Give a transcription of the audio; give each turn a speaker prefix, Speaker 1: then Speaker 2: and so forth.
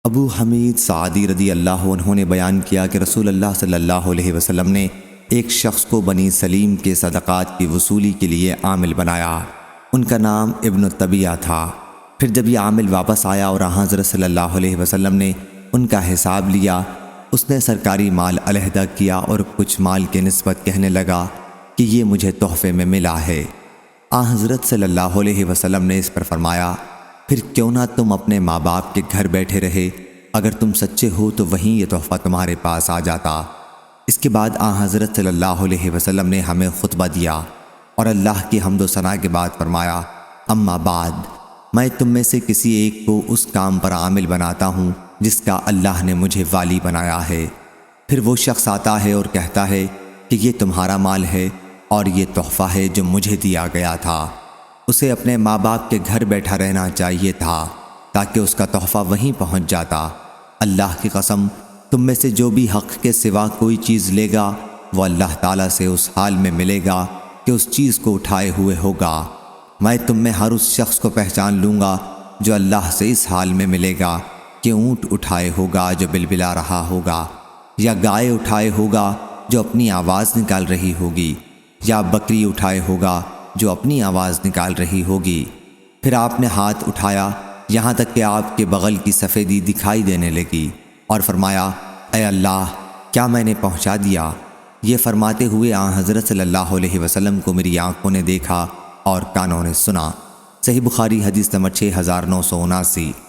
Speaker 1: ابو حمید Saadi رضی اللہ عنہ نے بیان کیا کہ رسول اللہ صلی اللہ علیہ وسلم نے ایک شخص کو بنی سلیم کے صدقات کی وصولی کے لیے عامل بنایا۔ ان کا نام ابن طبیعہ تھا۔ پھر جب یہ عامل واپس آیا اور حضرت صلی اللہ علیہ وسلم نے ان کا حساب لیا، اس نے سرکاری مال علیحدہ کیا اور کچھ مال کے نسبت کہنے لگا کہ یہ مجھے تحفے میں ملا ہے۔ حضرت صلی اللہ علیہ وسلم نے اس پر فرمایا، پھر کیوں نہ تم اپنے ماں باپ کے گھر بیٹھے رہے، اگر تم سچے ہو تو وہیں یہ تحفہ تمہارے پاس آ جاتا۔ اس کے بعد حضرت صلی اللہ علیہ وسلم نے ہمیں خطبہ دیا اور اللہ کی حمد و ثنا کے بعد فرمایا، اما بعد، میں تم میں سے کسی ایک کو اس کام پر عامل بناتا ہوں جس کا اللہ نے مجھے والی بنایا ہے۔ پھر وہ شخص آتا ہے اور کہتا ہے کہ یہ تمہارا مال ہے اور یہ تحفہ ہے جو مجھے دیا گیا تھا۔ اسے اپنے ماں باپ کے گھر بیٹھا رہنا چاہیے تھا تاکہ اس کا تحفہ وہیں پہنچ جاتا۔ اللہ کی قسم، تم میں سے جو بھی حق کے سوا کوئی چیز لے گا وہ اللہ تعالیٰ سے اس حال میں ملے گا کہ اس چیز کو اٹھائے ہوئے ہوگا۔ میں تم میں ہر اس شخص کو پہچان لوں گا جو اللہ سے اس حال میں ملے گا کہ اونٹ اٹھائے ہوگا جو بلبلا رہا ہوگا، یا گائے اٹھائے ہوگا جو اپنی آواز نکال رہی ہوگی، یا بکری اٹھائے ہوگا جو اپنی آواز نکال رہی ہوگی۔ پھر آپ نے ہاتھ اٹھایا یہاں تک کہ آپ کے بغل کی سفیدی دکھائی دینے لگی اور فرمایا، اے اللہ، کیا میں نے پہنچا دیا؟ یہ فرماتے ہوئے حضرت صلی اللہ علیہ وسلم کو میری آنکھوں نے دیکھا اور کانوں نے سنا۔ صحیح بخاری حدیث نمبر 6979۔